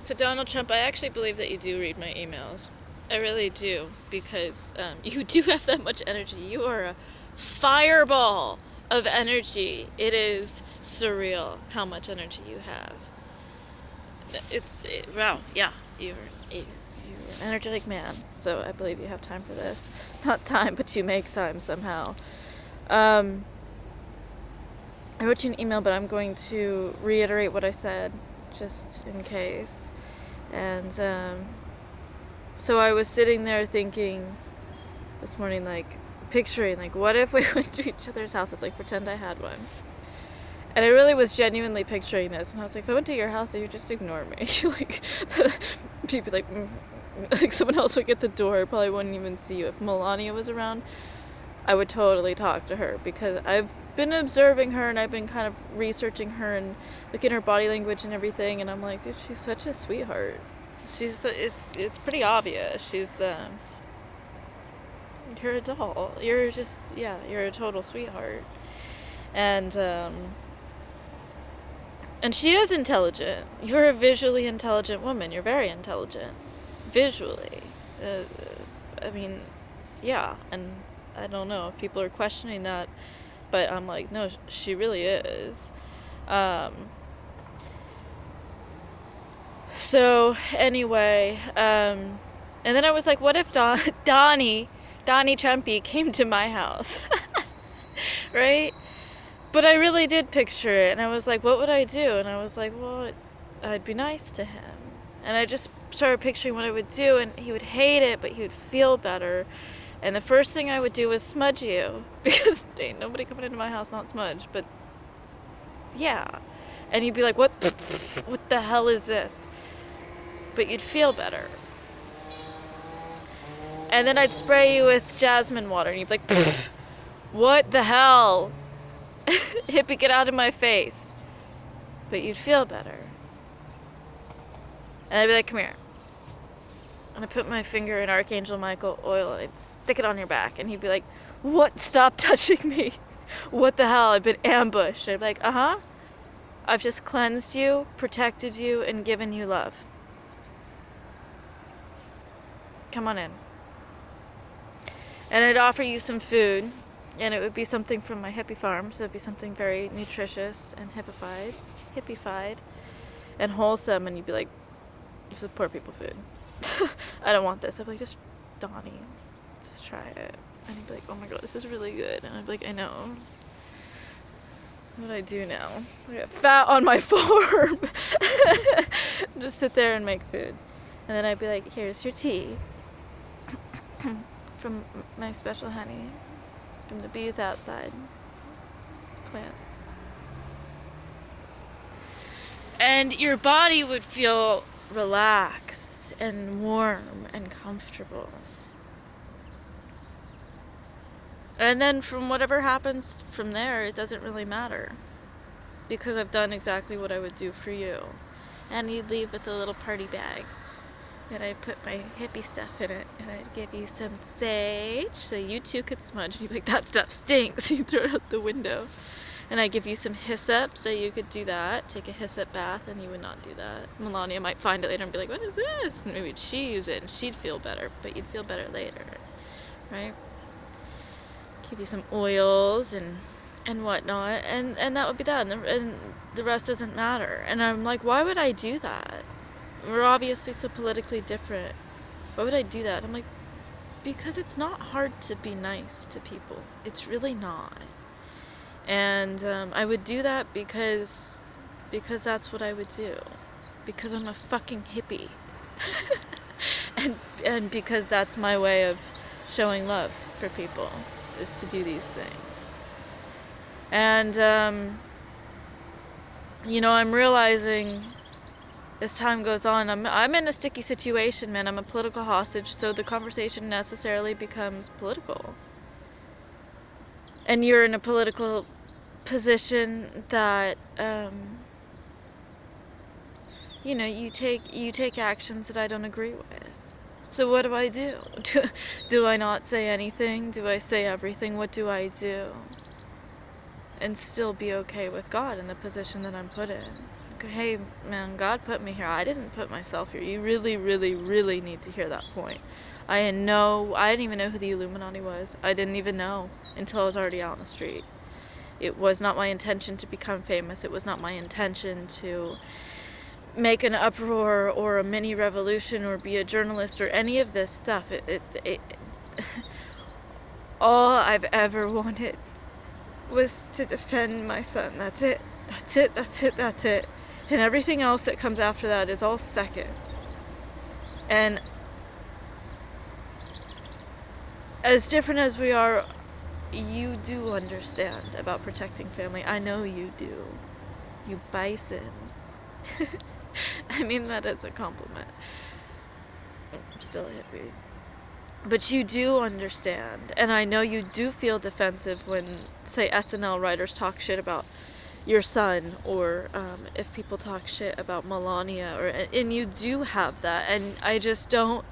So Donald Trump, I actually believe that you do read my emails. I really do, because you do have that much energy. You are a fireball of energy. It is surreal how much energy you have. Wow, yeah, you're an energetic man. So I believe you have time for this. Not time, but you make time somehow. I wrote you an email, but I'm going to reiterate what I said, just in case. And so I was sitting there thinking this morning, like, picturing, like, what if we went to each other's houses, like, pretend I had one. And I really was genuinely picturing this, and I was like, if I went to your house, you would just ignore me. Like, she'd be like, like, someone else would get the door, probably wouldn't even see you. If Melania was around, I would totally talk to her, because I've been observing her, and I've been kind of researching her, and looking at her body language and everything, and I'm like, dude, she's such a sweetheart. It's pretty obvious. You're a doll. You're just, yeah, you're a total sweetheart. And she is intelligent. You're a visually intelligent woman. You're very intelligent. Visually. I mean, yeah. And I don't know if people are questioning that, but I'm like, no, she really is. So, anyway, and then I was like, what if Donnie Trumpy came to my house? Right? But I really did picture it, and I was like, what would I do? And I was like, well, I'd be nice to him. And I just started picturing what I would do, and he would hate it, but he would feel better. And the first thing I would do was smudge you, because ain't nobody coming into my house not smudged, but yeah. And you'd be like, what the hell is this? But you'd feel better. And then I'd spray you with jasmine water, and you'd be like, what the hell? Hippie, get out of my face. But you'd feel better. And I'd be like, come here. And I'd put my finger in Archangel Michael oil, and I'd stick it on your back. And he'd be like, what? Stop touching me. What the hell? I've been ambushed. And I'd be like, uh-huh. I've just cleansed you, protected you, and given you love. Come on in. And I'd offer you some food. And it would be something from my hippie farm, so it'd be something very nutritious and hippified, and wholesome, and you'd be like, this is poor people food. I don't want this. I'd be like, just Donnie, just try it. And he'd be like, oh my god, this is really good. And I'd be like, I know. What do I do now? I got fat on my form. Just sit there and make food. And then I'd be like, here's your tea from my special honey. From the bees outside. Plants. And your body would feel relaxed and warm and comfortable. And then from whatever happens from there, it doesn't really matter. Because I've done exactly what I would do for you. And you'd leave with a little party bag. And I'd put my hippie stuff in it, and I'd give you some sage, so you too could smudge. And you'd be like, that stuff stinks. You throw it out the window. And I'd give you some hyssop, so you could do that. Take a hyssop bath, and you would not do that. Melania might find it later and be like, what is this? And maybe she'd use it, and she'd feel better, but you'd feel better later, right? Give you some oils and whatnot, and that would be that, and the rest doesn't matter. And I'm like, why would I do that? We're obviously so politically different. Why would I do that? I'm like, because it's not hard to be nice to people. It's really not. And I would do that because that's what I would do. Because I'm a fucking hippie. and because that's my way of showing love for people, is to do these things. And you know, I'm realizing as time goes on, I'm in a sticky situation, man. I'm a political hostage, so the conversation necessarily becomes political. And you're in a political position that, you know, you take actions that I don't agree with. So what do I do? Do I not say anything? Do I say everything? What do I do? And still be okay with God in the position that I'm put in. hey, man, God put me here. I didn't put myself here. You really, really, really need to hear that point. I didn't even know who the Illuminati was. I didn't even know until I was already out on the street. It was not my intention to become famous. It was not my intention to make an uproar or a mini revolution or be a journalist or any of this stuff. All I've ever wanted was to defend my son. That's it. That's it. That's it. That's it. And everything else that comes after that is all second. And as different as we are, you do understand about protecting family. I know you do. You bison. I mean that as a compliment. I'm still hippie. But you do understand. And I know you do feel defensive when, say, SNL writers talk shit about your son, or if people talk shit about Melania, and you do have that. And I just don't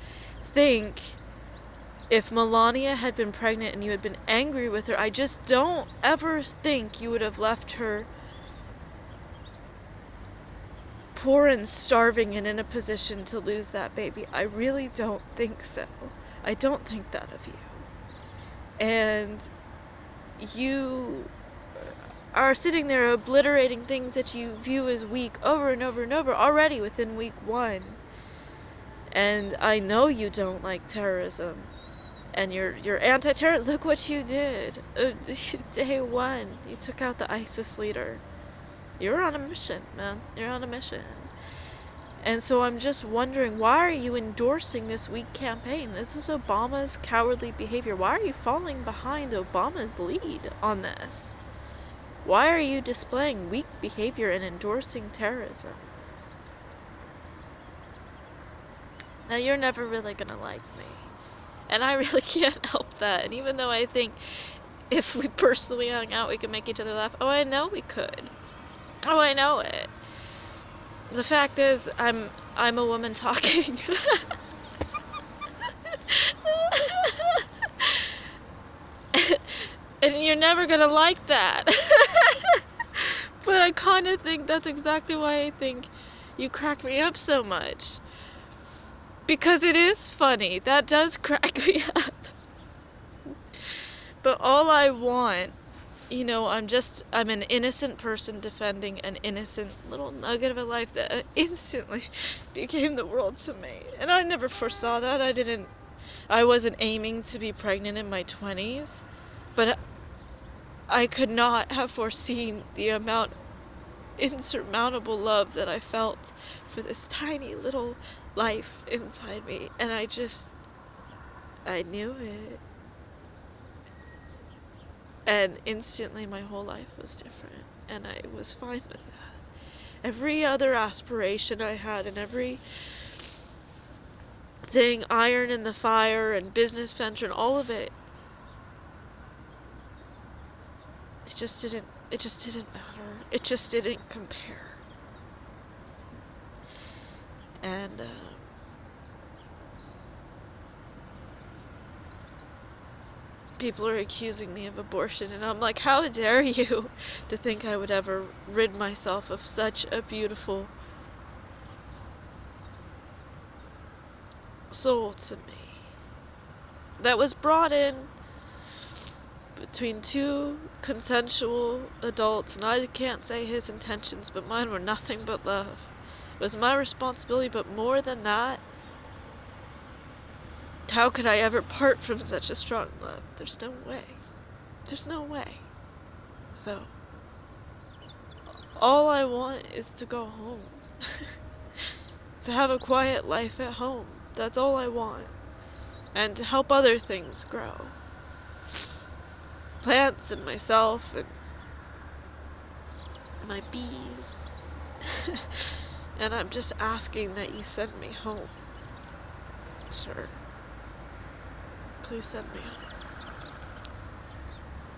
think, if Melania had been pregnant and you had been angry with her, I just don't ever think you would have left her poor and starving and in a position to lose that baby. I really don't think so. I don't think that of you. And you are sitting there obliterating things that you view as weak over and over and over already within week 1. And I know you don't like terrorism. And you're anti-terror. Look what you did. Day 1, you took out the ISIS leader. You're on a mission, man. You're on a mission. And so I'm just wondering, why are you endorsing this weak campaign? This is Obama's cowardly behavior. Why are you falling behind Obama's lead on this? Why are you displaying weak behavior and endorsing terrorism? Now, you're never really gonna like me. And I really can't help that. And even though I think if we personally hung out, we could make each other laugh. Oh, I know we could. Oh, I know it. The fact is, I'm a woman talking. And you're never gonna like that. But I kind of think that's exactly why I think you crack me up so much. Because it is funny. That does crack me up. But all I want, you know, I'm an innocent person defending an innocent little nugget of a life that instantly became the world to me. And I never foresaw that. I wasn't aiming to be pregnant in my 20s. But I could not have foreseen the amount of insurmountable love that I felt for this tiny little life inside me. And I knew it. And instantly my whole life was different. And I was fine with that. Every other aspiration I had, and every thing, iron in the fire and business venture and all of it, it just didn't matter. It just didn't compare. And people are accusing me of abortion, and I'm like, how dare you to think I would ever rid myself of such a beautiful soul to me that was brought in between 2 consensual adults. And I can't say his intentions, but mine were nothing but love. It was my responsibility, but more than that, how could I ever part from such a strong love? There's no way. There's no way. So, all I want is to go home. To have a quiet life at home. That's all I want. And to help other things grow. Plants and myself and my bees. And I'm just asking that you send me home, sir. Please send me home.